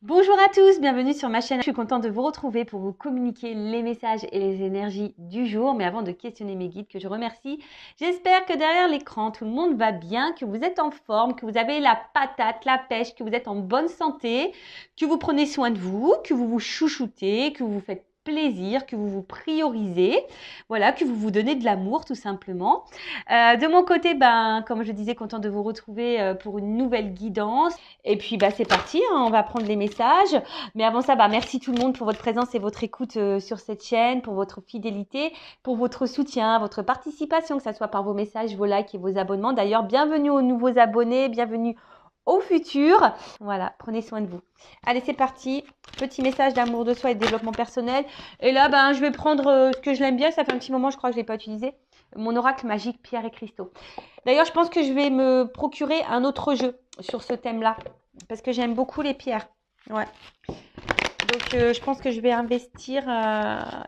Bonjour à tous, bienvenue sur ma chaîne. Je suis contente de vous retrouver pour vous communiquer les messages et les énergies du jour. Mais avant de questionner mes guides que je remercie, j'espère que derrière l'écran, tout le monde va bien, que vous êtes en forme, que vous avez la patate, la pêche, que vous êtes en bonne santé, que vous prenez soin de vous, que vous vous chouchoutez, que vous vous faites plaisir, que vous vous priorisez, voilà, que vous vous donnez de l'amour tout simplement. De mon côté, comme je disais, contente de vous retrouver pour une nouvelle guidance. Et puis, c'est parti, hein, on va prendre les messages. Mais avant ça, merci tout le monde pour votre présence et votre écoute sur cette chaîne, pour votre fidélité, pour votre soutien, votre participation, que ce soit par vos messages, vos likes et vos abonnements. D'ailleurs, bienvenue aux nouveaux abonnés, bienvenue au futur. Voilà, prenez soin de vous. Allez, c'est parti. Petit message d'amour de soi et de développement personnel. Et là, je vais prendre ce que je l'aime bien. Ça fait un petit moment, je crois que je ne l'ai pas utilisé. Mon oracle magique, pierre et cristaux. D'ailleurs, je pense que je vais me procurer un autre jeu sur ce thème-là. Parce que j'aime beaucoup les pierres. Ouais. Donc, je pense que je vais investir dans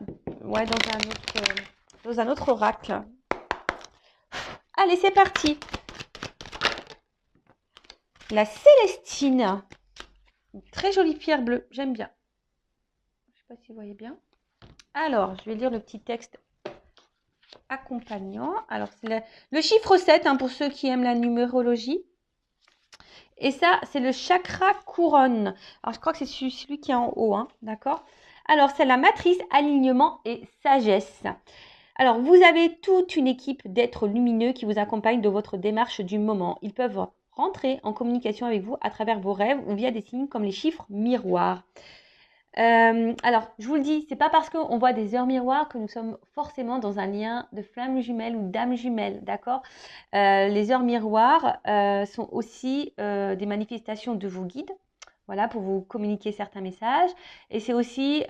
un autre oracle. Allez, c'est parti. La Célestine. Une très jolie pierre bleue. J'aime bien. Je ne sais pas si vous voyez bien. Alors, je vais lire le petit texte accompagnant. Alors, c'est le chiffre 7 pour ceux qui aiment la numérologie. Et ça, c'est le chakra couronne. Alors, je crois que c'est celui qui est en haut, d'accord? Alors, c'est la matrice alignement et sagesse. Alors, vous avez toute une équipe d'êtres lumineux qui vous accompagnent de votre démarche du moment. Ils peuvent rentrer en communication avec vous à travers vos rêves ou via des signes comme les chiffres miroirs. Alors, je vous le dis, c'est pas parce qu'on voit des heures miroirs que nous sommes forcément dans un lien de flamme jumelle ou d'âme jumelle, d'accord? Les heures miroirs sont aussi des manifestations de vos guides, voilà, pour vous communiquer certains messages. Et c'est aussi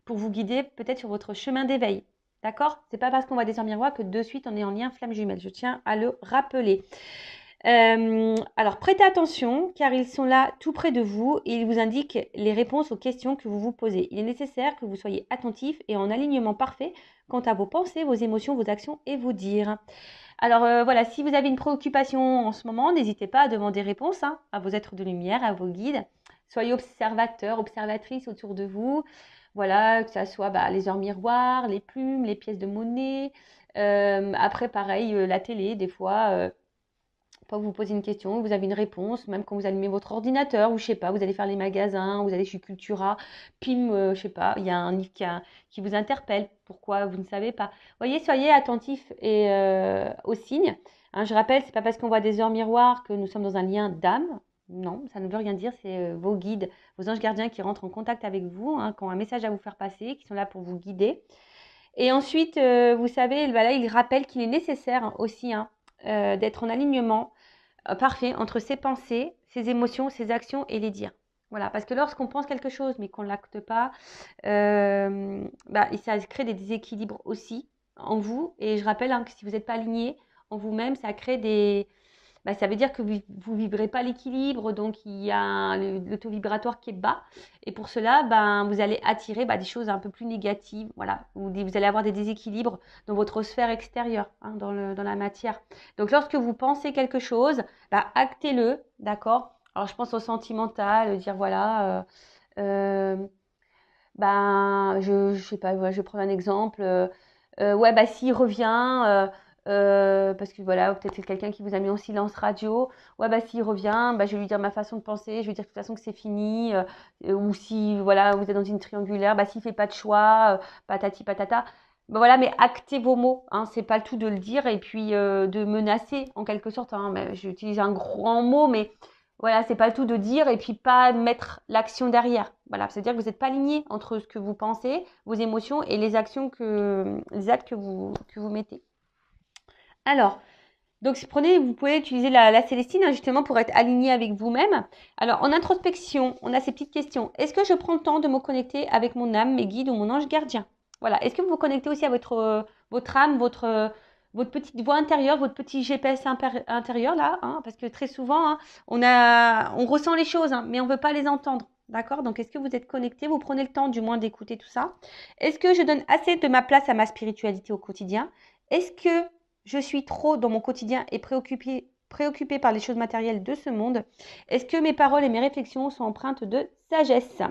pour vous guider peut-être sur votre chemin d'éveil, d'accord? C'est pas parce qu'on voit des heures miroirs que de suite on est en lien flamme jumelle. Je tiens à le rappeler. Alors, prêtez attention car ils sont là tout près de vous et ils vous indiquent les réponses aux questions que vous vous posez. Il est nécessaire que vous soyez attentif et en alignement parfait quant à vos pensées, vos émotions, vos actions et vos dires. Alors voilà, si vous avez une préoccupation en ce moment, n'hésitez pas à demander réponse à vos êtres de lumière, à vos guides. Soyez observateurs, observatrices autour de vous. Voilà, que ça soit les heures miroirs, les plumes, les pièces de monnaie. Après, pareil, la télé, des fois vous posez une question, vous avez une réponse, même quand vous allumez votre ordinateur, ou je sais pas, vous allez faire les magasins, vous allez chez Cultura, pim, je sais pas, il y a un livre qui vous interpelle, pourquoi vous ne savez pas. Voyez, soyez attentifs et aux signes. Je rappelle, c'est pas parce qu'on voit des heures miroirs que nous sommes dans un lien d'âme. Non, ça ne veut rien dire, c'est vos guides, vos anges gardiens qui rentrent en contact avec vous, qui ont un message à vous faire passer, qui sont là pour vous guider. Et ensuite, vous savez, là, il rappelle qu'il est nécessaire aussi d'être en alignement parfait entre ses pensées, ses émotions, ses actions et les dires. Voilà, parce que lorsqu'on pense quelque chose mais qu'on ne l'acte pas, ça crée des déséquilibres aussi en vous. Et je rappelle que si vous n'êtes pas aligné en vous-même, ça crée ça veut dire que vous ne vibrez pas l'équilibre, donc il y a le taux vibratoire qui est bas. Et pour cela, vous allez attirer des choses un peu plus négatives. Voilà, vous allez avoir des déséquilibres dans votre sphère extérieure, dans la matière. Donc lorsque vous pensez quelque chose, actez-le, d'accord? Alors je pense au sentimental, dire voilà, je sais pas, je vais prendre un exemple. S'il revient, parce que voilà, peut-être c'est quelqu'un qui vous a mis en silence radio. Ouais, s'il revient, je vais lui dire ma façon de penser, je vais dire de toute façon que c'est fini. Ou si voilà, vous êtes dans une triangulaire, s'il fait pas de choix, patati patata. Voilà, mais actez vos mots, c'est pas le tout de le dire et puis de menacer en quelque sorte. J'utilise un grand mot, mais voilà, c'est pas le tout de dire et puis pas mettre l'action derrière. Voilà, c'est-à-dire que vous n'êtes pas aligné entre ce que vous pensez, vos émotions et les actes que vous mettez. Alors, donc vous pouvez utiliser la Célestine justement pour être aligné avec vous-même. Alors, en introspection, on a ces petites questions. Est-ce que je prends le temps de me connecter avec mon âme, mes guides ou mon ange gardien? Voilà. Est-ce que vous vous connectez aussi à votre âme, votre petite voix intérieure, votre petit GPS intérieur là, parce que très souvent, on ressent les choses, mais on ne veut pas les entendre. D'accord? Donc, est-ce que vous êtes connecté? Vous prenez le temps du moins d'écouter tout ça? Est-ce que je donne assez de ma place à ma spiritualité au quotidien? Est-ce que je suis trop dans mon quotidien et préoccupé par les choses matérielles de ce monde? Est-ce que mes paroles et mes réflexions sont empreintes de sagesse?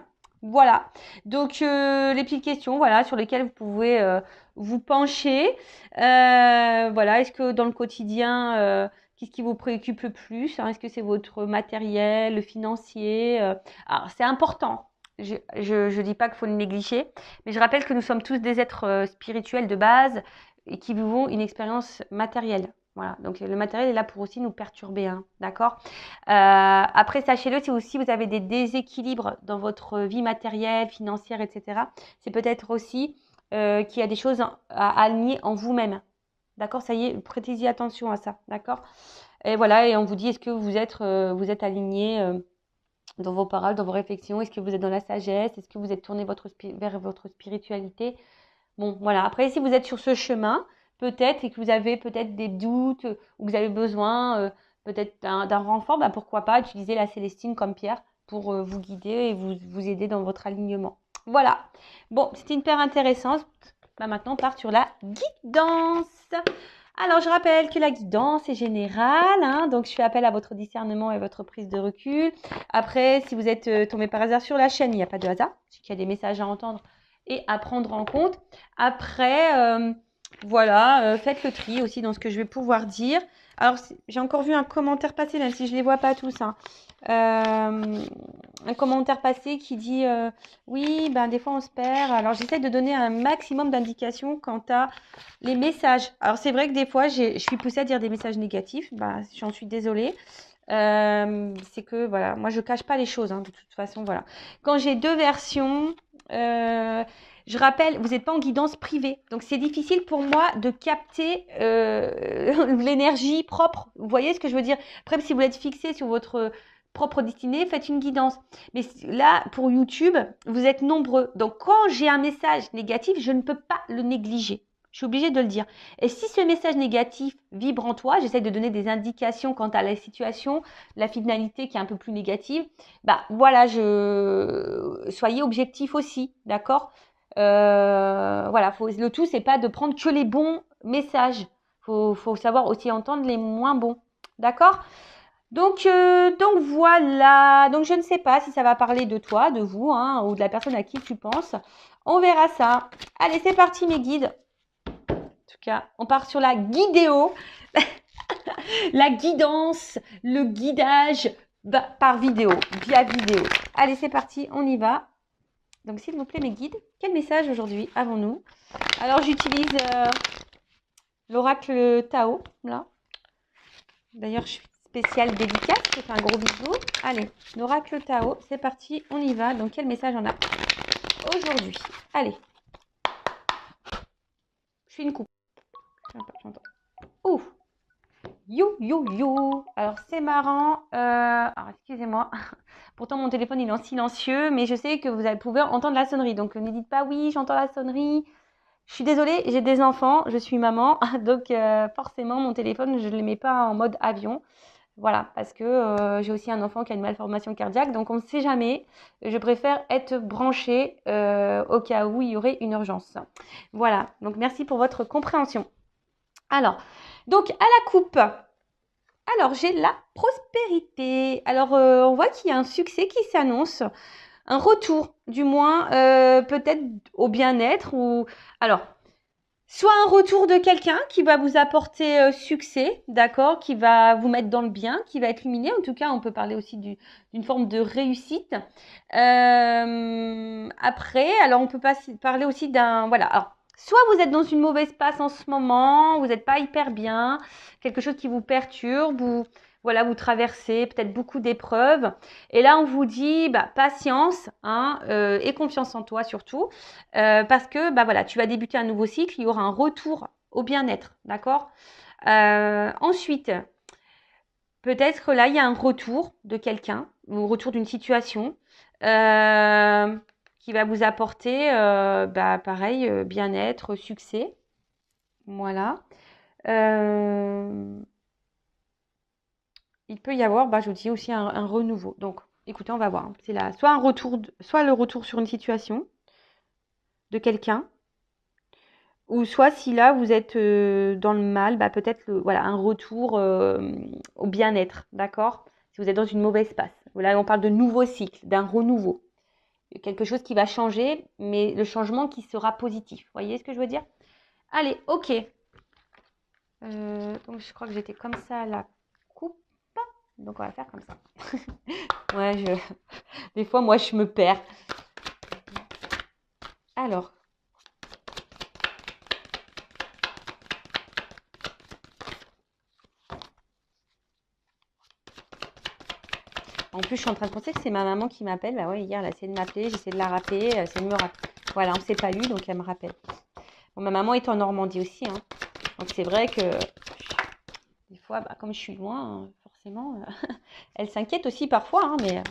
Voilà, donc les petites questions voilà, sur lesquelles vous pouvez vous pencher. Voilà, est-ce que dans le quotidien, qu'est-ce qui vous préoccupe le plus, hein? Est-ce que c'est votre matériel, le financier? Alors, c'est important. Je dis pas qu'il faut le négliger, mais je rappelle que nous sommes tous des êtres spirituels de base et qui vivons une expérience matérielle. Voilà, donc le matériel est là pour aussi nous perturber, hein, d'accord? Après, sachez-le, si aussi vous avez des déséquilibres dans votre vie matérielle, financière, etc., c'est peut-être aussi qu'il y a des choses à aligner en vous-même. D'accord? Ça y est, prêtez-y attention à ça. D'accord? Et voilà, et on vous dit, est-ce que vous êtes aligné dans vos paroles, dans vos réflexions? Est-ce que vous êtes dans la sagesse? Est-ce que vous êtes tourné vers votre spiritualité? Bon, voilà. Après, si vous êtes sur ce chemin, peut-être, et que vous avez peut-être des doutes, ou que vous avez besoin peut-être d'un renfort, bah, pourquoi pas utiliser la Célestine comme pierre pour vous guider et vous aider dans votre alignement. Voilà. Bon, c'était hyper intéressant. Bah, maintenant, on part sur la guidance. Alors, je rappelle que la guidance est générale, hein, donc je fais appel à votre discernement et votre prise de recul. Après, si vous êtes tombé par hasard sur la chaîne, il n'y a pas de hasard, c'est qu'il y a des messages à entendre et à prendre en compte. Après, voilà, faites le tri aussi dans ce que je vais pouvoir dire. Alors, j'ai encore vu un commentaire passer, même si je ne les vois pas tous, hein. Un commentaire passé qui dit oui, ben des fois on se perd. Alors, j'essaie de donner un maximum d'indications quant à les messages. Alors, c'est vrai que des fois, je suis poussée à dire des messages négatifs. Ben, j'en suis désolée. C'est que, voilà, moi, je cache pas les choses, hein, de toute façon, voilà. Quand j'ai deux versions, je rappelle, vous n'êtes pas en guidance privée. Donc, c'est difficile pour moi de capter l'énergie propre. Vous voyez ce que je veux dire? Après, si vous êtes fixé sur votre propre destinée, faites une guidance. Mais là, pour YouTube, vous êtes nombreux. Donc, quand j'ai un message négatif, je ne peux pas le négliger. Je suis obligée de le dire. Et si ce message négatif vibre en toi, j'essaie de donner des indications quant à la situation, la finalité qui est un peu plus négative. Bah voilà, soyez objectif aussi, d'accord? Voilà, le tout, c'est pas de prendre que les bons messages. Faut savoir aussi entendre les moins bons, d'accord? Donc voilà. Donc je ne sais pas si ça va parler de toi, de vous, hein, ou de la personne à qui tu penses. On verra ça. Allez, c'est parti mes guides. En tout cas, on part sur la guidéo, la guidance, le guidage par vidéo, via vidéo. Allez, c'est parti, on y va. Donc, s'il vous plaît, mes guides, quel message aujourd'hui avons-nous? Alors, j'utilise l'oracle Tao, là. D'ailleurs, je suis spéciale dédicace, je fais un gros bisou. Allez, l'oracle Tao, c'est parti, on y va. Donc, quel message on a aujourd'hui? Allez. Je fais une coupe. Ouf. You. Alors, c'est marrant. Alors, excusez-moi. Pourtant, mon téléphone, il est en silencieux, mais je sais que vous pouvez entendre la sonnerie. Donc, ne dites pas oui, j'entends la sonnerie. Je suis désolée, j'ai des enfants, je suis maman. Donc, forcément, mon téléphone, je ne le mets pas en mode avion. Voilà, parce que j'ai aussi un enfant qui a une malformation cardiaque. Donc, on ne sait jamais. Je préfère être branchée au cas où il y aurait une urgence. Voilà. Donc, merci pour votre compréhension. Alors, donc, à la coupe. Alors, j'ai la prospérité. Alors, on voit qu'il y a un succès qui s'annonce, un retour, du moins, peut-être au bien-être ou... Alors, soit un retour de quelqu'un qui va vous apporter succès, d'accord, qui va vous mettre dans le bien, qui va être luminé. En tout cas, on peut parler aussi d'une forme de réussite. Après, alors, on peut parler aussi d'un... Voilà, alors, soit vous êtes dans une mauvaise passe en ce moment, vous n'êtes pas hyper bien, quelque chose qui vous perturbe, voilà, vous traversez peut-être beaucoup d'épreuves. Et là, on vous dit, patience, hein, et confiance en toi surtout, parce que, voilà, tu vas débuter un nouveau cycle, il y aura un retour au bien-être, d'accord? Ensuite, peut-être là, il y a un retour de quelqu'un, ou retour d'une situation, qui va vous apporter, pareil, bien-être, succès. Voilà. Il peut y avoir, je vous dis aussi un renouveau. Donc, écoutez, on va voir. C'est là, soit le retour sur une situation de quelqu'un, Ou soit si là, vous êtes dans le mal, bah, peut-être voilà, un retour au bien-être, d'accord? Si vous êtes dans une mauvaise passe. Là, on parle de nouveau cycle, d'un renouveau. Quelque chose qui va changer, mais le changement qui sera positif. Vous voyez ce que je veux dire? Allez, ok. Donc, je crois que j'étais comme ça à la coupe. Donc, on va faire comme ça. Ouais, des fois, moi, je me perds. Alors. En plus, je suis en train de penser que c'est ma maman qui m'appelle. Bah ouais, hier, elle a essayé de m'appeler. J'essaie de la rappeler. Elle essaie de me rappeler. Voilà, on ne s'est pas eu, donc elle me rappelle. Bon, ma maman est en Normandie aussi, hein. Donc, c'est vrai que des fois, bah, comme je suis loin, forcément, elle s'inquiète aussi parfois, hein, mais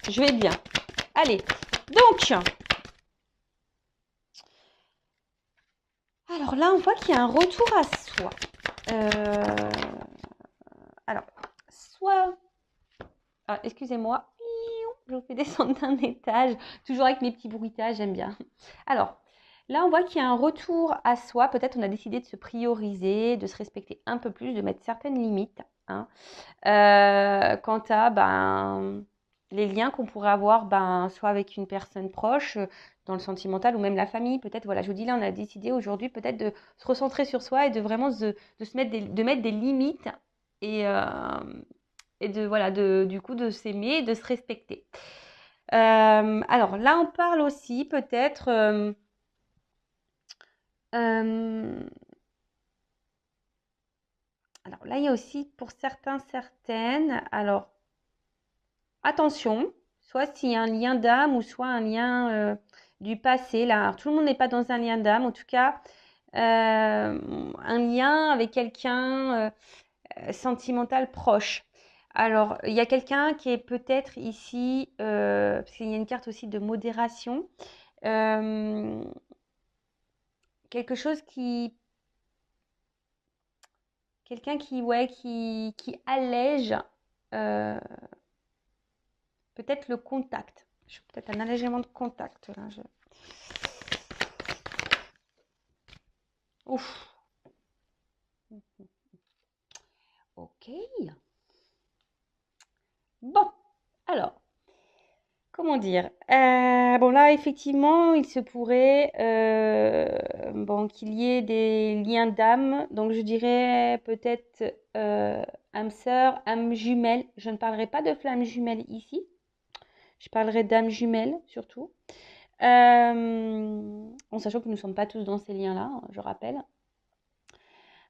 je vais bien. Allez, donc, alors là, on voit qu'il y a un retour à soi. Alors, soit... Ah, excusez-moi, je vous fais descendre d'un étage, toujours avec mes petits bruitages, j'aime bien. Alors, là, on voit qu'il y a un retour à soi. Peut-être on a décidé de se prioriser, de se respecter un peu plus, de mettre certaines limites, hein. Quant à les liens qu'on pourrait avoir, soit avec une personne proche, dans le sentimental ou même la famille. Peut-être, voilà, je vous dis là, on a décidé aujourd'hui peut-être de se recentrer sur soi et de vraiment de mettre des limites et voilà, du coup, de s'aimer et de se respecter. Alors là, on parle aussi peut-être... alors là, il y a aussi pour certains, certaines... Alors, attention, soit s'il y a un lien d'âme ou soit un lien du passé. Là, alors, tout le monde n'est pas dans un lien d'âme. En tout cas, un lien avec quelqu'un sentimental proche. Alors, il y a quelqu'un qui est peut-être ici, parce qu'il y a une carte aussi de modération, euh, quelque chose qui, quelqu'un qui, ouais, qui allège euh, peut-être le contact. Peut-être un allègement de contact. Là, Ouf. Ok. Bon, alors, comment dire? Bon, là, effectivement, il se pourrait bon, qu'il y ait des liens d'âme. Donc, je dirais peut-être âme sœur, âme jumelle. Je ne parlerai pas de flamme jumelle ici. Je parlerai d'âme jumelle surtout. En sachant que nous ne sommes pas tous dans ces liens-là, je rappelle.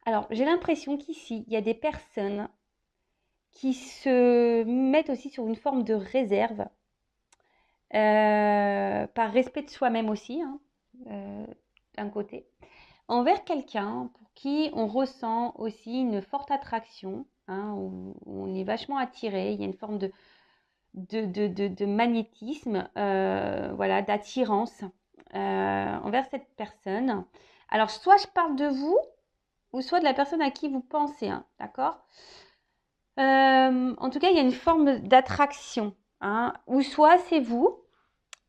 Alors, j'ai l'impression qu'ici, il y a des personnes qui se mettent aussi sur une forme de réserve, par respect de soi-même aussi, hein, d'un côté, envers quelqu'un pour qui on ressent aussi une forte attraction, hein, où on est vachement attiré, il y a une forme de magnétisme, voilà, d'attirance envers cette personne. Alors, soit je parle de vous, ou soit de la personne à qui vous pensez, hein, d'accord? En tout cas, il y a une forme d'attraction, hein, ou soit c'est vous,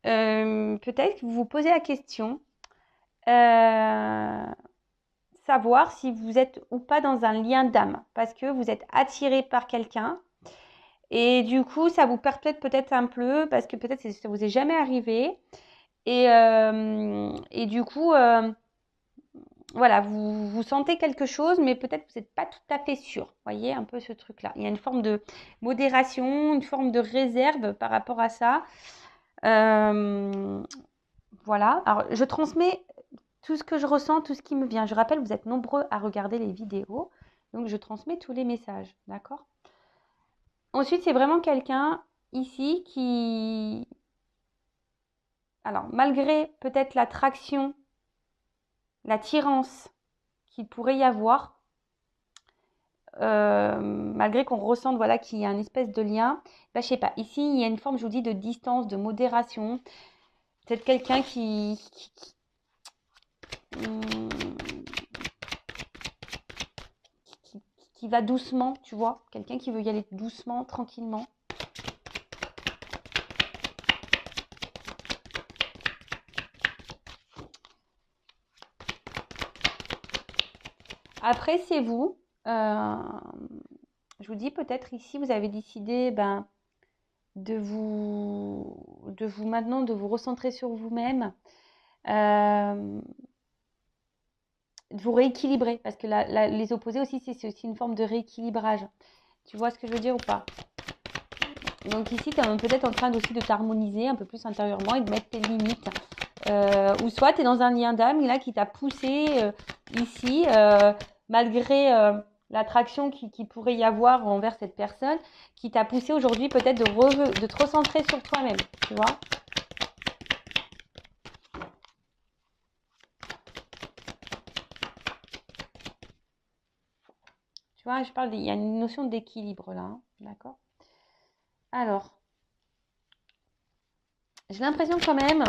peut-être que vous vous posez la question, savoir si vous êtes ou pas dans un lien d'âme, parce que vous êtes attiré par quelqu'un, et du coup, ça vous perpète peut-être un peu, parce que peut-être ça vous est jamais arrivé, et du coup, voilà, vous sentez quelque chose, mais peut-être vous n'êtes pas tout à fait sûr. Vous voyez un peu ce truc-là. Il y a une forme de modération, une forme de réserve par rapport à ça. Voilà. Alors, je transmets tout ce que je ressens, tout ce qui me vient. Je rappelle, vous êtes nombreux à regarder les vidéos. Donc, je transmets tous les messages. D'accord? Ensuite, c'est vraiment quelqu'un ici qui... Alors, malgré peut-être l'attraction, l'attirance qu'il pourrait y avoir, malgré qu'on ressente voilà, qu'il y a une espèce de lien, je sais pas, ici il y a une forme, je vous dis, de distance, de modération. Peut-être quelqu'un qui va doucement, tu vois, quelqu'un qui veut y aller doucement, tranquillement. Après, c'est vous. Je vous dis peut-être ici, vous avez décidé de vous maintenant, de vous recentrer sur vous-même, de vous rééquilibrer. Parce que les opposés aussi, c'est aussi une forme de rééquilibrage. Tu vois ce que je veux dire ou pas? Donc ici, tu es peut-être en train aussi de t'harmoniser un peu plus intérieurement et de mettre tes limites. Ou soit tu es dans un lien d'âme là qui t'a poussé ici, malgré l'attraction qui pourrait y avoir envers cette personne, qui t'a poussé aujourd'hui peut-être de te recentrer sur toi-même, tu vois. Tu vois, il y a une notion d'équilibre là, hein, d'accord? Alors, j'ai l'impression quand même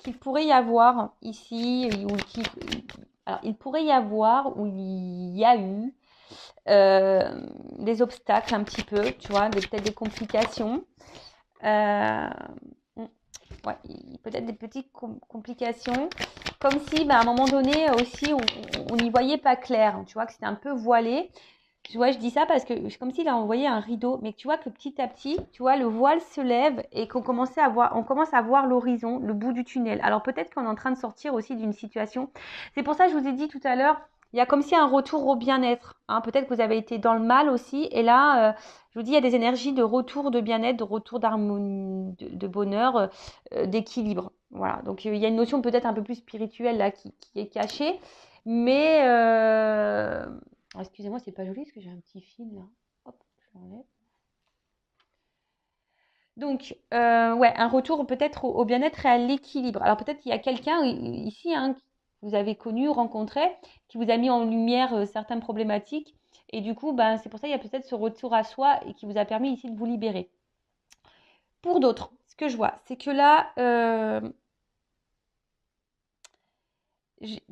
qu'il pourrait y avoir ici, alors il pourrait y avoir, ou il y a eu des obstacles un petit peu, tu vois, peut-être des complications. Ouais, peut-être des petites complications, comme si à un moment donné aussi on n'y voyait pas clair, tu vois, que c'était un peu voilé. Tu vois, je dis ça parce que c'est comme s'il a envoyé un rideau, mais tu vois que petit à petit, tu vois, le voile se lève et on commence à voir l'horizon, le bout du tunnel. Alors peut-être qu'on est en train de sortir aussi d'une situation. C'est pour ça que je vous ai dit tout à l'heure, il y a comme si un retour au bien-être, hein. Peut-être que vous avez été dans le mal aussi, et là, je vous dis, il y a des énergies de retour de bien-être, de retour d'harmonie, de bonheur, d'équilibre. Voilà. Donc il y a une notion peut-être un peu plus spirituelle là qui est cachée, mais excusez-moi, c'est pas joli parce que j'ai un petit fil là. Hop, je l'enlève. Donc, ouais, un retour peut-être au bien-être et à l'équilibre. Alors peut-être qu'il y a quelqu'un ici, hein, que vous avez connu, rencontré, qui vous a mis en lumière certaines problématiques. Et du coup, c'est pour ça qu'il y a peut-être ce retour à soi et qui vous a permis ici de vous libérer. Pour d'autres, ce que je vois, c'est que là,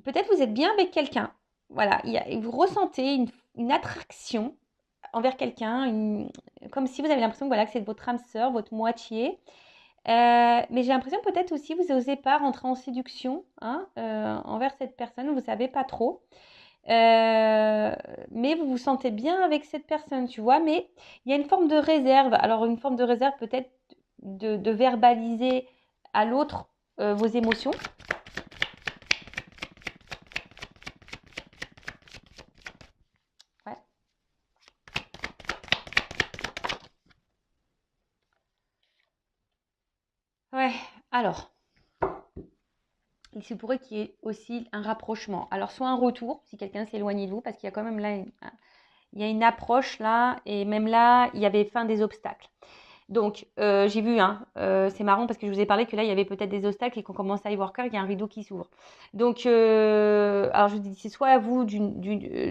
peut-être vous êtes bien avec quelqu'un. Voilà, vous ressentez une attraction envers quelqu'un, comme si vous avez l'impression que, voilà, que c'est votre âme sœur, votre moitié. Mais j'ai l'impression peut-être aussi vous n'osez pas rentrer en séduction, hein, envers cette personne, vous ne savez pas trop. Mais vous vous sentez bien avec cette personne, tu vois. Mais il y a une forme de réserve. Alors une forme de réserve peut-être de verbaliser à l'autre vos émotions. Ouais. Ouais. Alors, il se pourrait qu'il y ait aussi un rapprochement. Alors, soit un retour, si quelqu'un s'éloigne de vous, parce qu'il y a quand même là, il y a une approche là, et même là, il y avait fin des obstacles. Donc, j'ai vu, hein, c'est marrant parce que je vous ai parlé que là, il y avait peut-être des obstacles et qu'on commence à y voir clair, il y a un rideau qui s'ouvre. Donc, alors je vous dis, c'est soit vous,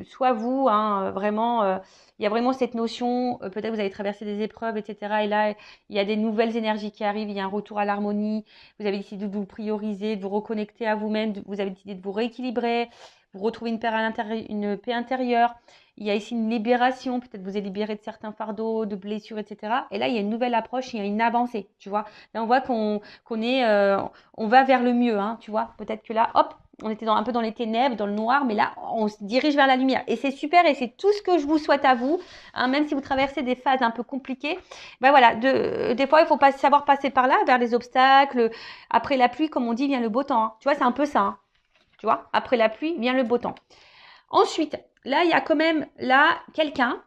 soit vous, hein, vraiment, il y a vraiment cette notion, peut-être vous avez traversé des épreuves, etc. Et là, il y a des nouvelles énergies qui arrivent, il y a un retour à l'harmonie, vous avez décidé de vous prioriser, de vous reconnecter à vous-même, vous avez décidé de vous rééquilibrer, vous retrouvez une paix intérieure. Il y a ici une libération, peut-être vous êtes libéré de certains fardeaux, de blessures, etc. Et là, il y a une nouvelle approche, il y a une avancée, tu vois. Là, on voit qu'on on va vers le mieux, hein, tu vois. Peut-être que là, hop, on était un peu dans les ténèbres, dans le noir, mais là, on se dirige vers la lumière. Et c'est super, et c'est tout ce que je vous souhaite à vous, hein, même si vous traversez des phases un peu compliquées. Voilà, des fois, il faut pas savoir passer par là, vers les obstacles. Après la pluie, comme on dit, vient le beau temps, hein. Tu vois, c'est un peu ça, hein. Tu vois, après la pluie, vient le beau temps. Ensuite, là, il y a quand même là quelqu'un.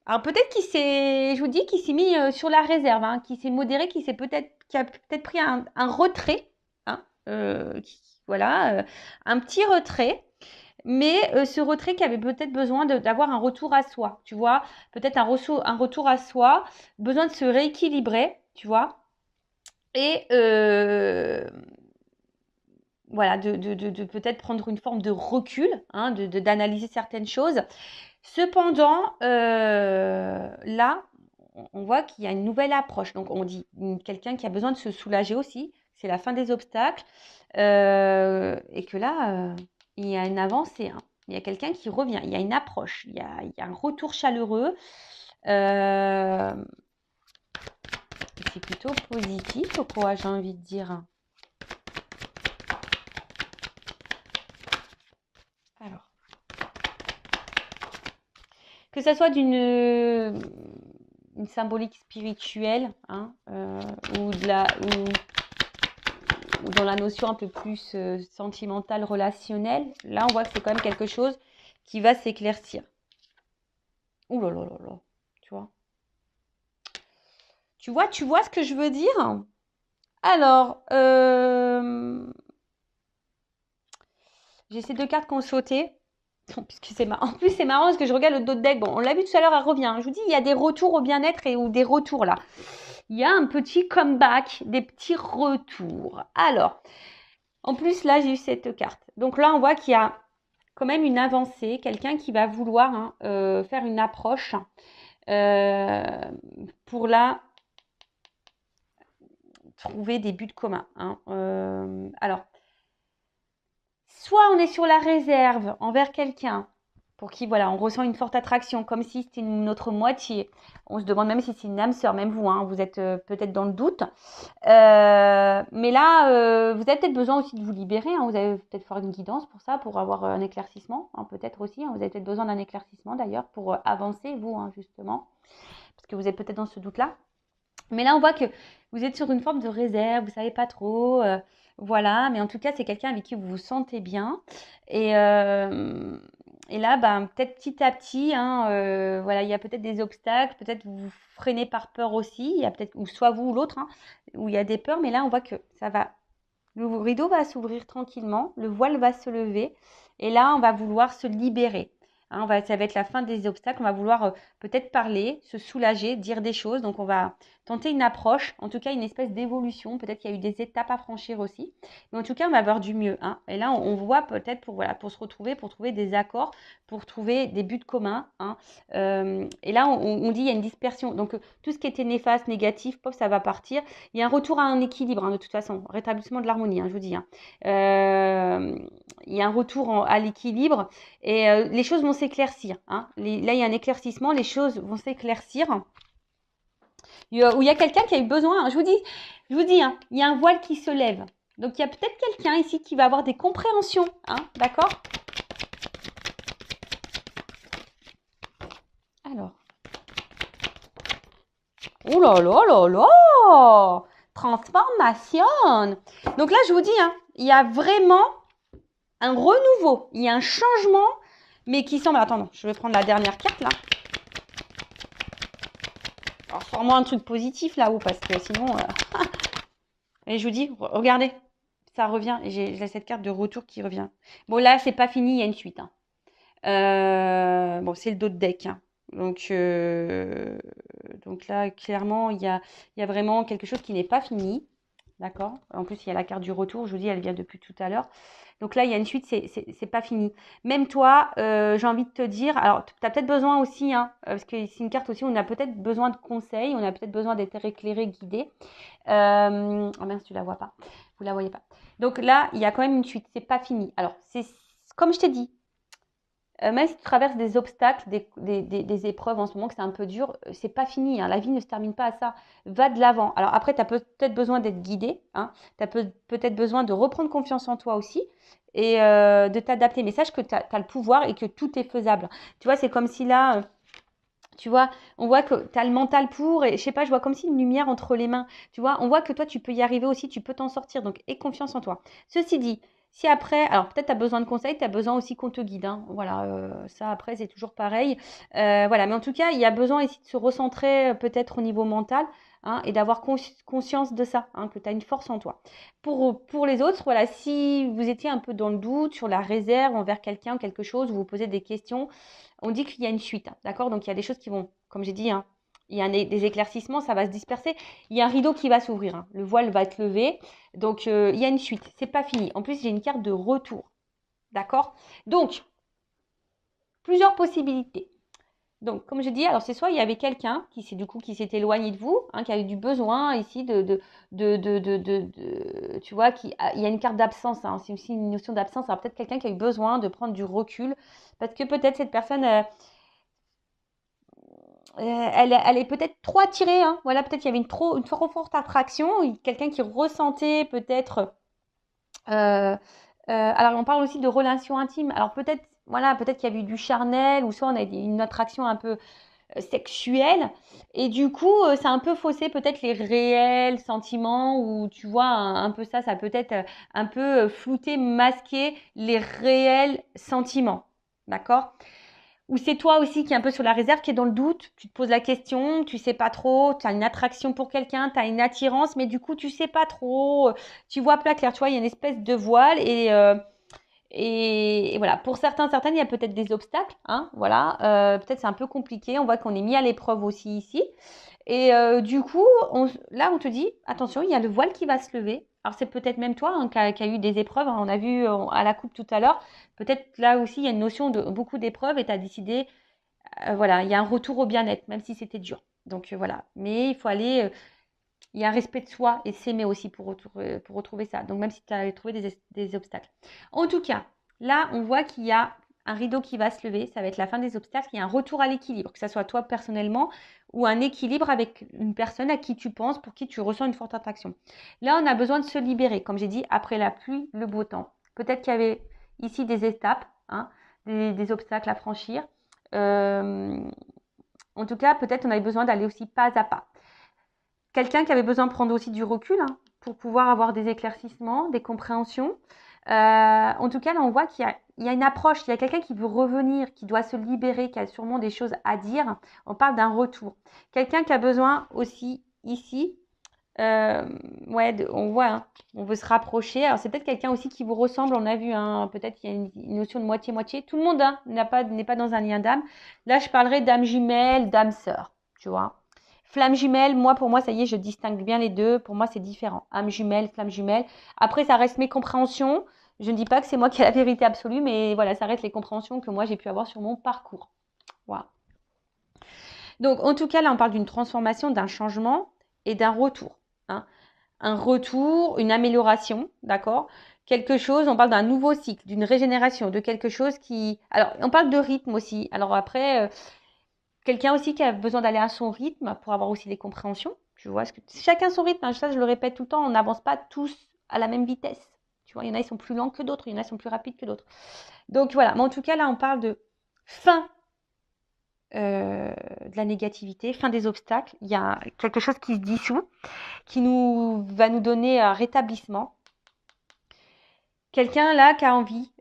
Alors peut-être je vous dis, qui s'est mis sur la réserve, hein, qui s'est modéré, qui a peut-être pris un retrait, hein, voilà, un petit retrait, mais ce retrait qui avait peut-être besoin d'avoir un retour à soi, tu vois, peut-être un retour à soi, besoin de se rééquilibrer, tu vois, et voilà, de peut-être prendre une forme de recul, hein, d'analyser certaines choses. Cependant, là, on voit qu'il y a une nouvelle approche. Donc, on dit quelqu'un qui a besoin de se soulager aussi. C'est la fin des obstacles. Et que là, il y a une avancée, hein. Il y a quelqu'un qui revient. Il y a une approche. Il y a un retour chaleureux. C'est plutôt positif, quoi, j'ai envie de dire. Alors, que ça soit une symbolique spirituelle, hein, ou dans la notion un peu plus sentimentale, relationnelle, là on voit que c'est quand même quelque chose qui va s'éclaircir. Ouh là là là là, tu vois. Tu vois ce que je veux dire? Alors, j'ai ces deux cartes qui ont sauté. Puisque c'est en plus, c'est marrant parce que je regarde le dos de deck. Bon, on l'a vu tout à l'heure, elle revient. Je vous dis, il y a des retours au bien-être ou des retours là. Il y a un petit comeback, des petits retours. Alors, en plus, là, j'ai eu cette carte. Donc là, on voit qu'il y a quand même une avancée. Quelqu'un qui va vouloir faire une approche pour là trouver des buts communs. Hein. Alors, soit on est sur la réserve envers quelqu'un pour qui, voilà, on ressent une forte attraction, comme si c'était notre moitié. On se demande même si c'est une âme sœur, même vous, hein, vous êtes peut-être dans le doute. Mais là, vous avez peut-être besoin aussi de vous libérer. Hein, vous avez peut-être faire une guidance pour ça, pour avoir un éclaircissement, hein, peut-être aussi. Hein, vous avez peut-être besoin d'un éclaircissement d'ailleurs pour avancer, vous, hein, justement, parce que vous êtes peut-être dans ce doute-là. Mais là, on voit que vous êtes sur une forme de réserve, vous ne savez pas trop. Voilà, mais en tout cas, c'est quelqu'un avec qui vous vous sentez bien. Et là, ben, peut-être petit à petit, hein, voilà, il y a peut-être des obstacles, peut-être vous vous freinez par peur aussi, il y a peut-être, ou soit vous ou l'autre, hein, où il y a des peurs, mais là, on voit que ça va, le rideau va s'ouvrir tranquillement, le voile va se lever, et là, on va vouloir se libérer. Hein, ça va être la fin des obstacles, on va vouloir peut-être parler, se soulager, dire des choses, donc on va tenter une approche, en tout cas une espèce d'évolution, peut-être qu'il y a eu des étapes à franchir aussi, mais en tout cas on va avoir du mieux. Hein. Et là on voit peut-être pour se retrouver, pour trouver des accords, pour trouver des buts communs. Hein. Et là on dit il y a une dispersion, donc tout ce qui était néfaste, négatif, pop, ça va partir. Il y a un retour à un équilibre, hein, de toute façon, rétablissement de l'harmonie, hein, je vous dis. Hein. Il y a un retour à l'équilibre et les choses vont s'éclaircir. Hein. Là il y a un éclaircissement, les choses vont s'éclaircir. Où il y a quelqu'un qui a eu besoin, hein, je vous dis, hein, il y a un voile qui se lève. Donc il y a peut-être quelqu'un ici qui va avoir des compréhensions, hein, d'accord? Alors. Oh là là là là! Transformation! Donc là, je vous dis, hein, il y a vraiment un renouveau, il y a un changement, mais qui semble... Attends, non, je vais prendre la dernière carte, là. Alors, sors-moi un truc positif, là-haut, parce que sinon... Et je vous dis, regardez, ça revient. Et j'ai cette carte de retour qui revient. Bon, là, c'est pas fini, il y a une suite. Hein. Bon, c'est le dos de deck. Hein. Donc là, clairement, il y a vraiment quelque chose qui n'est pas fini. D'accord? En plus, il y a la carte du retour. Je vous dis, elle vient depuis tout à l'heure. Donc là, il y a une suite, c'est pas fini. Même toi, j'ai envie de te dire, alors tu as peut-être besoin aussi, hein, parce que c'est une carte aussi, on a peut-être besoin de conseils, on a peut-être besoin d'être éclairé, guidé. Oh mince, tu la vois pas. Vous la voyez pas. Donc là, il y a quand même une suite, c'est pas fini. Alors, c'est comme je t'ai dit, même si tu traverses des obstacles, des épreuves en ce moment, que c'est un peu dur, c'est pas fini. Hein. La vie ne se termine pas à ça. Va de l'avant. Alors après, tu as peut-être besoin d'être guidé. Hein. Tu as peut-être besoin de reprendre confiance en toi aussi et de t'adapter. Mais sache que tu as le pouvoir et que tout est faisable. Tu vois, c'est comme si là... tu vois, on voit que tu as le mental pour, et je sais pas, je vois comme si une lumière entre les mains. Tu vois, on voit que toi, tu peux y arriver aussi, tu peux t'en sortir. Donc, aie confiance en toi. Ceci dit, si après, alors peut-être tu as besoin de conseils, tu as besoin aussi qu'on te guide. Hein. Voilà, ça après, c'est toujours pareil. Voilà, mais en tout cas, il y a besoin ici de se recentrer peut-être au niveau mental. Hein, et d'avoir conscience de ça, hein, que tu as une force en toi. Pour les autres, voilà, si vous étiez un peu dans le doute sur la réserve envers quelqu'un, quelque chose, vous vous posez des questions, on dit qu'il y a une suite, hein, d'accord? Donc il y a des choses qui vont, comme j'ai dit, hein, il y a des éclaircissements, ça va se disperser. Il y a un rideau qui va s'ouvrir, hein, le voile va être levé. Donc il y a une suite, c'est pas fini. En plus, j'ai une carte de retour, d'accord? Donc, plusieurs possibilités. Donc, comme je dis, alors c'est soit il y avait quelqu'un qui s'est éloigné de vous, hein, qui avait du besoin ici tu vois, il y a une carte d'absence, hein, c'est aussi une notion d'absence. Alors peut-être quelqu'un qui a eu besoin de prendre du recul, parce que peut-être cette personne, elle est peut-être trop attirée, hein, voilà, peut-être il y avait une trop forte attraction, quelqu'un qui ressentait peut-être, alors on parle aussi de relations intimes, alors peut-être voilà, peut-être qu'il y a eu du charnel, ou soit on a une attraction un peu sexuelle, et du coup, ça a un peu faussé peut-être les réels sentiments, ou tu vois, un peu ça peut être un peu flouter, masquer les réels sentiments, d'accord? Ou c'est toi aussi qui est un peu sur la réserve, qui est dans le doute, tu te poses la question, tu sais pas trop, tu as une attraction pour quelqu'un, tu as une attirance, mais du coup, tu sais pas trop, tu vois pas clair, tu vois, il y a une espèce de voile, et voilà, pour certaines, il y a peut-être des obstacles, hein, voilà, peut-être c'est un peu compliqué, on voit qu'on est mis à l'épreuve aussi ici. Et du coup, là, on te dit, attention, il y a le voile qui va se lever. Alors, c'est peut-être même toi hein, qui a eu des épreuves, hein, on a vu à la coupe tout à l'heure. Peut-être là aussi, il y a une notion de beaucoup d'épreuves et tu as décidé, voilà, il y a un retour au bien-être, même si c'était dur. Donc, voilà. Mais il faut aller, il y a un respect de soi et s'aimer aussi pour retrouver ça. Donc, même si tu as trouvé des obstacles. En tout cas, là, on voit qu'il y a un rideau qui va se lever. Ça va être la fin des obstacles. Il y a un retour à l'équilibre, que ce soit toi personnellement ou un équilibre avec une personne à qui tu penses, pour qui tu ressens une forte attraction. Là, on a besoin de se libérer. Comme j'ai dit, après la pluie, le beau temps. Peut-être qu'il y avait ici des étapes, hein, des obstacles à franchir. En tout cas, peut-être on avait besoin d'aller aussi pas à pas. Quelqu'un qui avait besoin de prendre aussi du recul hein, pour pouvoir avoir des éclaircissements, des compréhensions. En tout cas, là, on voit qu'il y a une approche, il y a quelqu'un qui veut revenir, qui doit se libérer, qui a sûrement des choses à dire. On parle d'un retour. Quelqu'un qui a besoin aussi ici, ouais, on voit, hein, on veut se rapprocher. Alors, c'est peut-être quelqu'un aussi qui vous ressemble, on a vu, hein, peut-être qu'il y a une notion de moitié-moitié. Tout le monde hein, n'est pas dans un lien d'âme. Là, je parlerai d'âme jumelle, d'âme sœur, tu vois. Flamme jumelle, pour moi, ça y est, je distingue bien les deux. Pour moi, c'est différent. Âme jumelle, flamme jumelle. Après, ça reste mes compréhensions. Je ne dis pas que c'est moi qui ai la vérité absolue, mais voilà, ça reste les compréhensions que moi, j'ai pu avoir sur mon parcours. Voilà. Donc, en tout cas, là, on parle d'une transformation, d'un changement et d'un retour. Hein. Un retour, une amélioration, d'accord? Quelque chose, on parle d'un nouveau cycle, d'une régénération, de quelque chose qui… Alors, on parle de rythme aussi. Alors après… quelqu'un aussi qui a besoin d'aller à son rythme pour avoir aussi des compréhensions. Tu vois, chacun son rythme. Hein, ça, je le répète tout le temps, on n'avance pas tous à la même vitesse. Tu vois, il y en a, ils sont plus lents que d'autres, il y en a, ils sont plus rapides que d'autres. Donc voilà, mais en tout cas, là, on parle de fin de la négativité, fin des obstacles. Il y a quelque chose qui se dissout, qui va nous donner un rétablissement. Quelqu'un là qui a envie,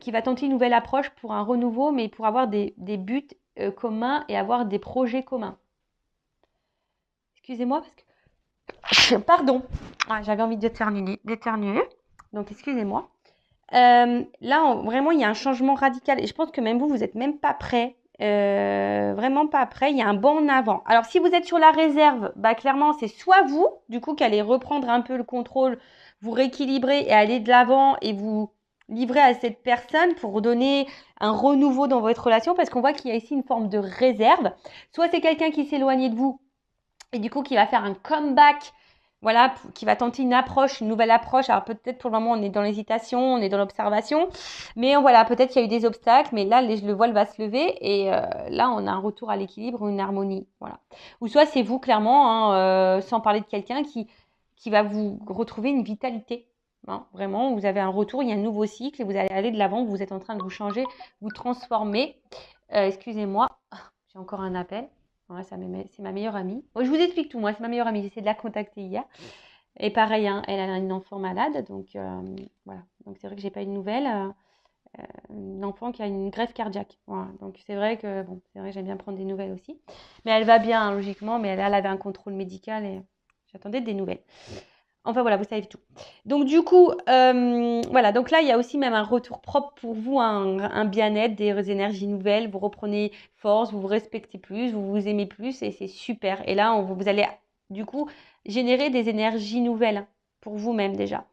qui va tenter une nouvelle approche pour un renouveau, mais pour avoir des buts communs et avoir des projets communs. Excusez-moi parce que… Pardon. Ah, j'avais envie d'éternuer. Donc, excusez-moi. Là, vraiment, il y a un changement radical. Et je pense que même vous n'êtes même pas prêt. Vraiment pas prêt. Il y a un bond en avant. Alors, si vous êtes sur la réserve, bah, clairement, c'est soit vous, du coup, qui allez reprendre un peu le contrôle, vous rééquilibrer et aller de l'avant et vous livrer à cette personne pour donner un renouveau dans votre relation, parce qu'on voit qu'il y a ici une forme de réserve. Soit c'est quelqu'un qui s'éloigne de vous et du coup qui va faire un comeback, voilà, qui va tenter une nouvelle approche. Alors peut-être pour le moment on est dans l'hésitation, on est dans l'observation, mais voilà, peut-être qu'il y a eu des obstacles, mais là le voile va se lever et là on a un retour à l'équilibre, une harmonie, voilà. Ou soit c'est vous clairement, hein, sans parler de quelqu'un qui va vous retrouver une vitalité. Hein, vraiment, vous avez un retour, il y a un nouveau cycle et vous allez aller de l'avant, vous êtes en train de vous changer, vous transformer. Excusez-moi, j'ai encore un appel. Ouais, c'est ma meilleure amie. Bon, je vous explique tout, moi, c'est ma meilleure amie. J'ai essayé de la contacter hier. Et pareil, hein, elle a une enfant malade. Donc, voilà. Donc, c'est vrai que j'ai pas eu de nouvelles. Une enfant qui a une greffe cardiaque. Voilà. Donc, c'est vrai que, bon, c'est vrai que j'aime bien prendre des nouvelles aussi. Mais elle va bien, hein, logiquement. Mais elle avait un contrôle médical et j'attendais des nouvelles. Enfin voilà, vous savez tout. Donc du coup, voilà, donc là, il y a aussi même un retour propre pour vous, un bien-être, des énergies nouvelles, vous reprenez force, vous vous respectez plus, vous vous aimez plus et c'est super. Et là, vous allez du coup générer des énergies nouvelles pour vous-même déjà.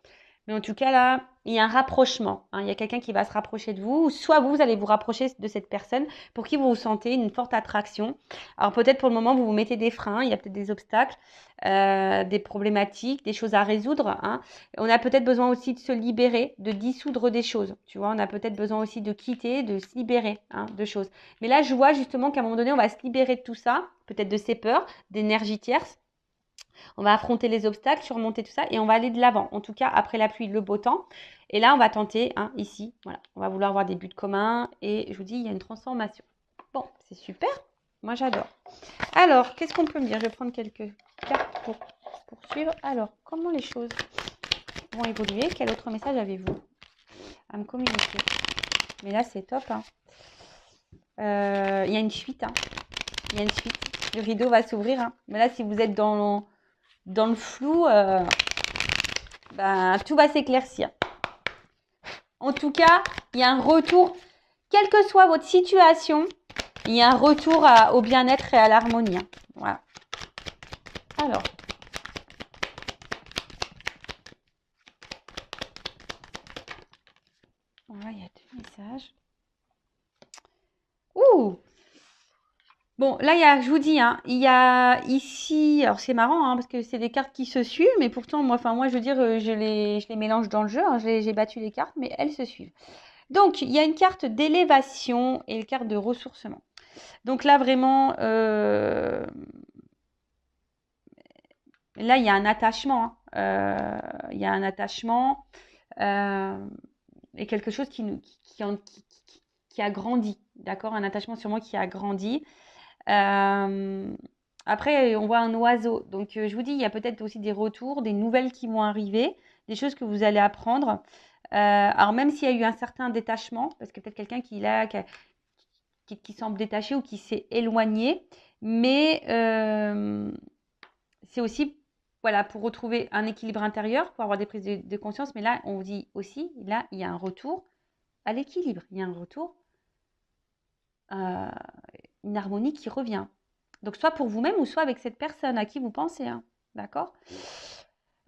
Mais en tout cas, là, il y a un rapprochement. Hein, il y a quelqu'un qui va se rapprocher de vous, ou soit vous allez vous rapprocher de cette personne pour qui vous ressentez une forte attraction. Alors peut-être pour le moment, vous vous mettez des freins, il y a peut-être des obstacles, des problématiques, des choses à résoudre. Hein. On a peut-être besoin aussi de se libérer, de dissoudre des choses. Tu vois, on a peut-être besoin aussi de quitter, de se libérer hein, de choses. Mais là, je vois justement qu'à un moment donné, on va se libérer de tout ça, peut-être de ces peurs, d'énergie tierce. On va affronter les obstacles, surmonter tout ça et on va aller de l'avant. En tout cas, après la pluie, le beau temps. Et là, on va tenter, hein, ici, voilà, on va vouloir avoir des buts communs et je vous dis, il y a une transformation. Bon, c'est super. Moi, j'adore. Alors, qu'est-ce qu'on peut me dire? Je vais prendre quelques cartes pour poursuivre. Alors, comment les choses vont évoluer? Quel autre message avez-vous à me communiquer? Mais là, c'est top. Hein. Il y a une suite. Hein. Il y a une suite. Le rideau va s'ouvrir. Hein. Mais là, si vous êtes dans le flou, ben, tout va s'éclaircir. En tout cas, il y a un retour, quelle que soit votre situation, il y a un retour au bien-être et à l'harmonie. Hein. Voilà. Alors. Voilà, il y a 2 messages. Ouh! Bon, là, je vous dis, hein, il y a ici, alors c'est marrant, hein, parce que c'est des cartes qui se suivent, mais pourtant, moi, je veux dire, je les mélange dans le jeu, hein, j'ai battu les cartes, mais elles se suivent. Donc, il y a une carte d'élévation et une carte de ressourcement. Donc là, vraiment, là, il y a un attachement. Hein. Il y a un attachement et quelque chose qui a grandi, d'accord? Un attachement sûrement qui a grandi. Après, on voit un oiseau. Donc, je vous dis, il y a peut-être aussi des retours, des nouvelles qui vont arriver, des choses que vous allez apprendre. Alors, même s'il y a eu un certain détachement, parce que peut-être quelqu'un qui semble détaché ou qui s'est éloigné, mais c'est aussi, voilà, pour retrouver un équilibre intérieur, pour avoir des prises de conscience. Mais là, on vous dit aussi, là, il y a un retour à l'équilibre. Il y a un retour, une harmonie qui revient. Donc, soit pour vous-même ou soit avec cette personne à qui vous pensez. Hein. D'accord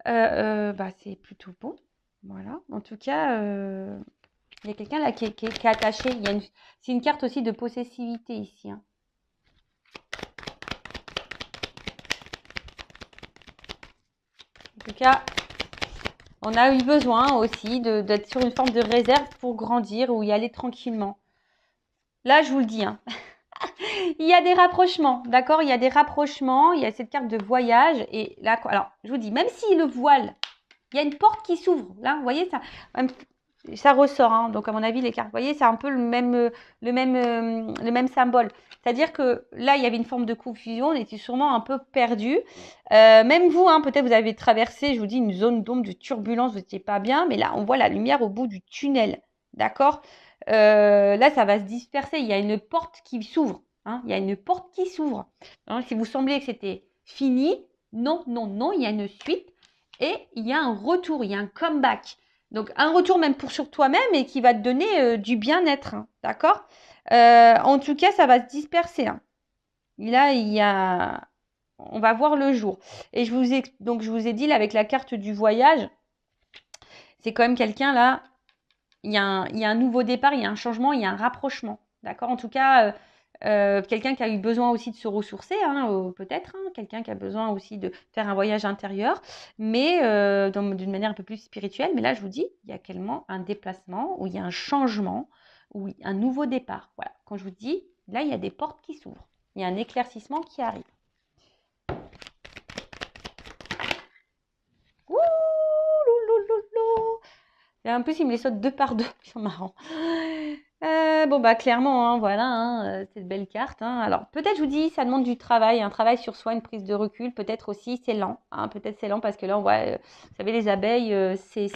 c'est plutôt bon. Voilà. En tout cas, il y a quelqu'un là qui est attaché. C'est une carte aussi de possessivité ici. Hein. En tout cas, on a eu besoin aussi d'être sur une forme de réserve pour grandir ou y aller tranquillement. Là, je vous le dis. Hein. Il y a des rapprochements, d'accord? Il y a des rapprochements, il y a cette carte de voyage. Et là, alors, je vous dis, même si le voile, il y a une porte qui s'ouvre. Là, vous voyez, ça ressort. Hein, donc, à mon avis, les cartes, vous voyez, c'est un peu le même symbole. C'est-à-dire que là, il y avait une forme de confusion, on était sûrement un peu perdu. Même vous, hein, peut-être vous avez traversé, je vous dis, une zone d'ombre, de turbulence, vous n'étiez pas bien. Mais là, on voit la lumière au bout du tunnel, d'accord? Là, ça va se disperser. Il y a une porte qui s'ouvre. Hein, il y a une porte qui s'ouvre. Hein, si vous sembliez que c'était fini, non, non, non, il y a une suite et il y a un retour, il y a un comeback. Donc, un retour même sur toi-même et qui va te donner du bien-être. Hein, d'accord En tout cas, ça va se disperser. Hein. Et là, on va voir le jour. Et je vous ai dit, là, avec la carte du voyage, c'est quand même quelqu'un, là, il y a un nouveau départ, il y a un changement, il y a un rapprochement. D'accord En tout cas, quelqu'un qui a eu besoin aussi de se ressourcer, hein, peut-être, hein, quelqu'un qui a besoin aussi de faire un voyage intérieur, mais d'une manière un peu plus spirituelle. Mais là, je vous dis, il y a clairement un déplacement, où il y a un changement, où il y a un nouveau départ. Voilà. Quand je vous dis, là, il y a des portes qui s'ouvrent. Il y a un éclaircissement qui arrive. Ouh, loulouloulou. Et en plus, il me les saute 2 par 2. C'est marrant. Clairement, hein, voilà, hein, cette belle carte. Hein. Alors, peut-être, je vous dis, ça demande du travail, un travail sur soi, une prise de recul. Peut-être aussi, c'est lent. Hein, peut-être c'est lent parce que là, on voit, vous savez, les abeilles, c'est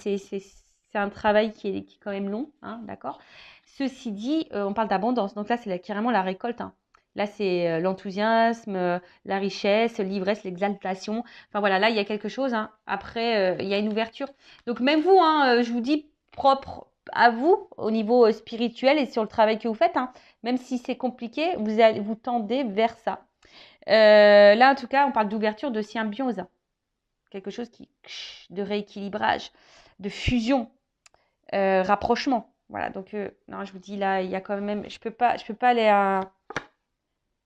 un travail qui est quand même long, hein, d'accord. Ceci dit, on parle d'abondance. Donc là, c'est carrément la récolte. Hein. Là, c'est l'enthousiasme, la richesse, l'ivresse, l'exaltation. Enfin, voilà, là, il y a quelque chose. Hein. Après, il y a une ouverture. Donc, même vous, hein, je vous dis, propre à vous au niveau spirituel et sur le travail que vous faites, hein, même si c'est compliqué, vous tendez vers ça. Là, en tout cas, on parle d'ouverture, de symbiose, quelque chose de rééquilibrage, de fusion, rapprochement. Voilà, donc non, je vous dis là, il y a quand même, je peux pas aller à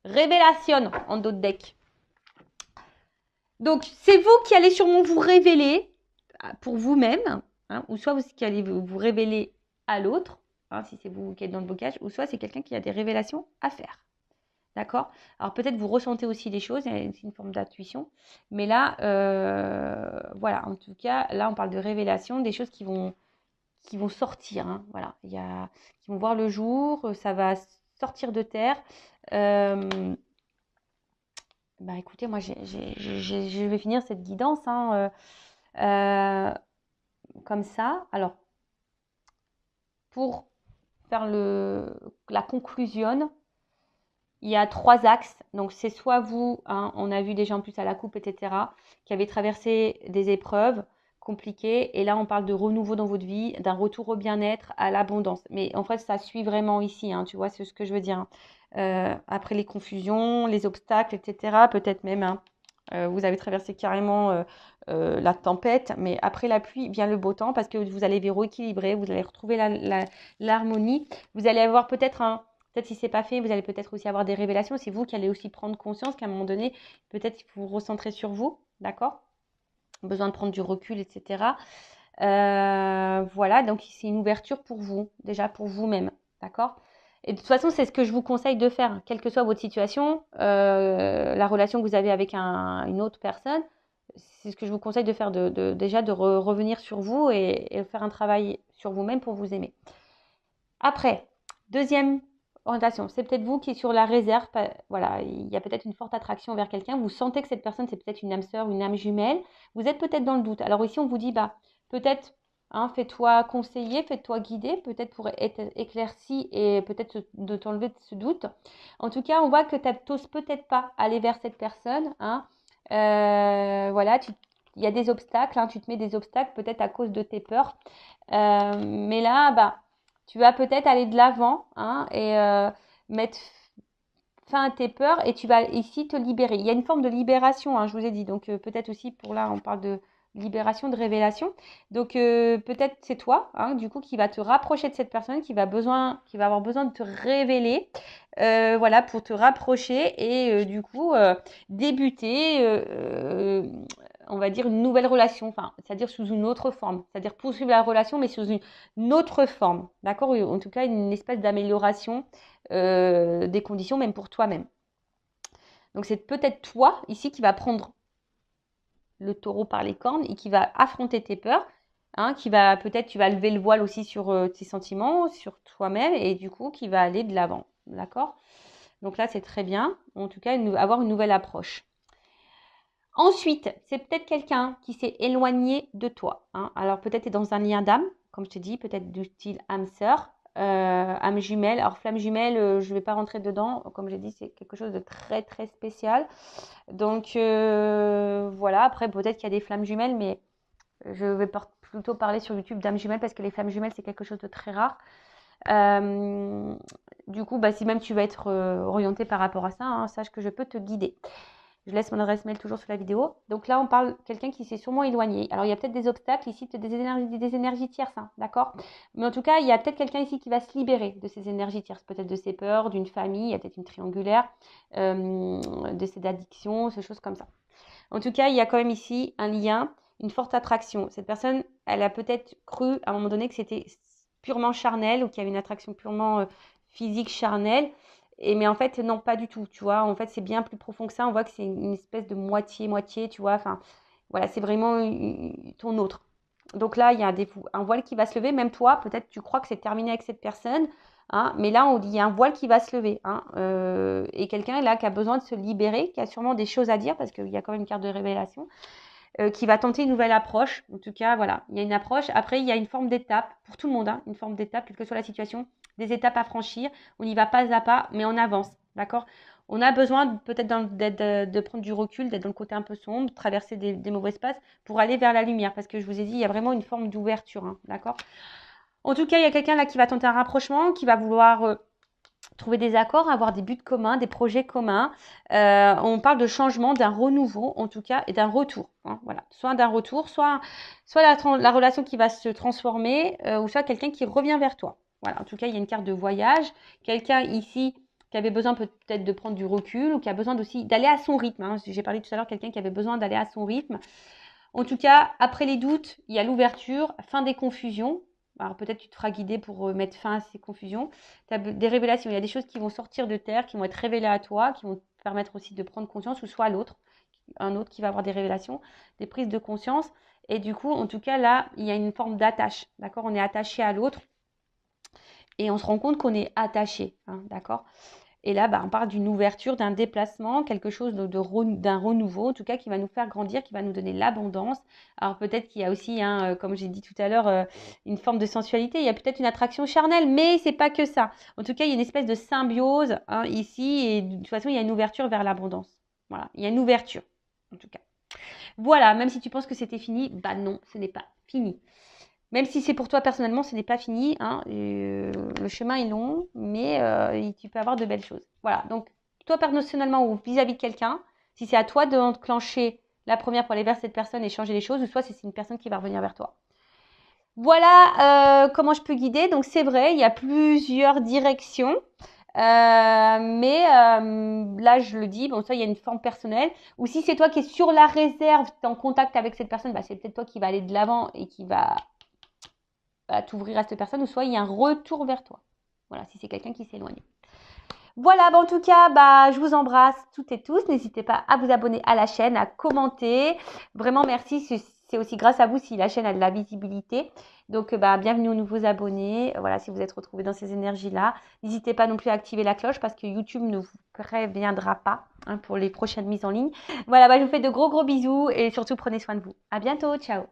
révélation en d'autres decks. Donc, c'est vous qui allez sûrement vous révéler pour vous-même, hein, ou soit vous qui allez vous révéler à l'autre, hein, si c'est vous qui êtes dans le blocage, ou soit c'est quelqu'un qui a des révélations à faire. D'accord? Alors peut-être vous ressentez aussi des choses, c'est une forme d'intuition. Mais là, voilà, en tout cas, là, on parle de révélation, des choses qui vont sortir, hein, voilà, qui vont voir le jour, ça va sortir de terre. Bah écoutez, moi, je vais finir cette guidance hein, comme ça. Alors, pour faire la conclusion, il y a 3 axes. Donc, c'est soit vous, hein, on a vu des gens plus à la coupe, etc., qui avez traversé des épreuves compliquées. Et là, on parle de renouveau dans votre vie, d'un retour au bien-être, à l'abondance. Mais en fait, ça suit vraiment ici, hein, tu vois, c'est ce que je veux dire. Après les confusions, les obstacles, etc., peut-être même, hein, vous avez traversé carrément la tempête, mais après la pluie vient le beau temps parce que vous allez vous rééquilibrer, vous allez retrouver l'harmonie. Vous allez avoir peut-être si c'est pas fait, vous allez peut-être aussi avoir des révélations. C'est vous qui allez aussi prendre conscience qu'à un moment donné, peut-être il faut vous recentrer sur vous, d'accord? Besoin de prendre du recul, etc. Voilà, donc c'est une ouverture pour vous, déjà pour vous-même, d'accord? Et de toute façon, c'est ce que je vous conseille de faire, quelle que soit votre situation, la relation que vous avez avec une autre personne, c'est ce que je vous conseille de faire, déjà de revenir sur vous et faire un travail sur vous-même pour vous aimer. Après, deuxième orientation, c'est peut-être vous qui êtes sur la réserve. Voilà, il y a peut-être une forte attraction vers quelqu'un. Vous sentez que cette personne, c'est peut-être une âme sœur, une âme jumelle. Vous êtes peut-être dans le doute. Alors ici, on vous dit, bah, peut-être, hein, fais-toi conseiller, fais-toi guider, peut-être pour être éclairci et peut-être de t'enlever de ce doute. En tout cas, on voit que tu n'oses peut-être pas aller vers cette personne. Hein. Voilà, il y a des obstacles, hein, tu te mets des obstacles peut-être à cause de tes peurs. Mais là, bah, tu vas peut-être aller de l'avant hein, et mettre fin à tes peurs et tu vas ici te libérer. Il y a une forme de libération, hein, je vous ai dit. Donc peut-être aussi pour là, on parle de libération, de révélation. Donc peut-être c'est toi, hein, du coup, qui va te rapprocher de cette personne, qui va avoir besoin de te révéler, voilà, pour te rapprocher et du coup débuter. On va dire une nouvelle relation, enfin, c'est-à-dire sous une autre forme, c'est-à-dire poursuivre la relation, mais sous une autre forme, d'accord? En tout cas, une espèce d'amélioration des conditions, même pour toi-même. Donc, c'est peut-être toi, ici, qui va prendre le taureau par les cornes et qui va affronter tes peurs, hein, peut-être, tu vas lever le voile aussi sur tes sentiments, sur toi-même, et du coup, qui va aller de l'avant, d'accord? Donc là, c'est très bien, en tout cas, avoir une nouvelle approche. Ensuite, c'est peut-être quelqu'un qui s'est éloigné de toi. Hein. Alors peut-être tu es dans un lien d'âme, comme je te dis, peut-être du style âme sœur, âme jumelle. Alors flamme jumelle, je ne vais pas rentrer dedans. Comme j'ai dit, c'est quelque chose de très très spécial. Donc voilà, après peut-être qu'il y a des flammes jumelles, mais je vais plutôt parler sur YouTube d'âme jumelle parce que les flammes jumelles, c'est quelque chose de très rare. Du coup, bah, si même tu vas être orienté par rapport à ça, hein, sache que je peux te guider. Je laisse mon adresse mail toujours sur la vidéo. Donc là, on parle de quelqu'un qui s'est sûrement éloigné. Alors, il y a peut-être des obstacles ici, peut-être des énergies tierces, hein, d'accord? Mais en tout cas, il y a peut-être quelqu'un ici qui va se libérer de ces énergies tierces, peut-être de ses peurs, d'une famille, il y a peut-être une triangulaire, de ses addictions, ces choses comme ça. En tout cas, il y a quand même ici un lien, une forte attraction. Cette personne, elle a peut-être cru à un moment donné que c'était purement charnel ou qu'il y avait une attraction purement physique, charnelle. Mais en fait, non, pas du tout, tu vois. En fait, c'est bien plus profond que ça. On voit que c'est une espèce de moitié-moitié, tu vois. Enfin, voilà, c'est vraiment ton autre. Donc là, il y a un voile qui va se lever. Même toi, peut-être tu crois que c'est terminé avec cette personne. Hein, mais là, on dit il y a un voile qui va se lever. Hein, et quelqu'un là qui a besoin de se libérer, qui a sûrement des choses à dire parce qu'il y a quand même une carte de révélation. Qui va tenter une nouvelle approche. En tout cas, voilà, il y a une approche. Après, il y a une forme d'étape pour tout le monde, hein, une forme d'étape, quelle que soit la situation, des étapes à franchir. On y va pas à pas, mais on avance, d'accord? On a besoin peut-être de prendre du recul, d'être dans le côté un peu sombre, traverser des mauvais espaces pour aller vers la lumière. Parce que je vous ai dit, il y a vraiment une forme d'ouverture, hein, d'accord? En tout cas, il y a quelqu'un là qui va tenter un rapprochement, qui va vouloir trouver des accords, avoir des buts communs, des projets communs. On parle de changement, d'un renouveau en tout cas, et d'un retour. Hein, voilà. Soit d'un retour, soit la relation qui va se transformer, ou soit quelqu'un qui revient vers toi. Voilà. En tout cas, il y a une carte de voyage. Quelqu'un ici qui avait besoin peut-être de prendre du recul ou qui a besoin aussi d'aller à son rythme. Hein. J'ai parlé tout à l'heure, quelqu'un qui avait besoin d'aller à son rythme. En tout cas, après les doutes, il y a l'ouverture, fin des confusions. Alors peut-être tu te feras guider pour mettre fin à ces confusions. Tu as des révélations, il y a des choses qui vont sortir de terre, qui vont être révélées à toi, qui vont te permettre aussi de prendre conscience, ou soit l'autre, un autre qui va avoir des révélations, des prises de conscience. Et du coup, en tout cas, là, il y a une forme d'attache, d'accord? On est attaché à l'autre et on se rend compte qu'on est attaché, hein, d'accord? Et là, on parle d'une ouverture, d'un déplacement, quelque chose d'un renouveau, en tout cas, qui va nous faire grandir, qui va nous donner l'abondance. Alors peut-être qu'il y a aussi, hein, comme j'ai dit tout à l'heure, une forme de sensualité. Il y a peut-être une attraction charnelle, mais c'est pas que ça. En tout cas, il y a une espèce de symbiose, hein, ici, et de toute façon, il y a une ouverture vers l'abondance. Voilà, il y a une ouverture, en tout cas. Voilà, même si tu penses que c'était fini, non, ce n'est pas fini. Même si c'est pour toi personnellement, ce n'est pas fini, hein, le chemin est long, mais tu peux avoir de belles choses. Voilà, donc toi personnellement ou vis-à-vis de quelqu'un, si c'est à toi de enclencher la première pour aller vers cette personne et changer les choses, ou soit si c'est une personne qui va revenir vers toi. Voilà comment je peux guider. Donc c'est vrai, il y a plusieurs directions. Mais là, je le dis, bon, ça, il y a une forme personnelle. Ou si c'est toi qui es sur la réserve, tu es en contact avec cette personne, c'est peut-être toi qui va aller de l'avant et qui va t'ouvrir à cette personne, ou soit il y a un retour vers toi. Voilà, si c'est quelqu'un qui s'éloigne. Voilà, en tout cas, je vous embrasse toutes et tous. N'hésitez pas à vous abonner à la chaîne, à commenter. Vraiment, merci. C'est aussi grâce à vous si la chaîne a de la visibilité. Donc, bienvenue aux nouveaux abonnés. Voilà, si vous êtes retrouvés dans ces énergies-là. N'hésitez pas non plus à activer la cloche parce que YouTube ne vous préviendra pas, hein, pour les prochaines mises en ligne. Voilà, je vous fais de gros bisous et surtout prenez soin de vous. À bientôt. Ciao.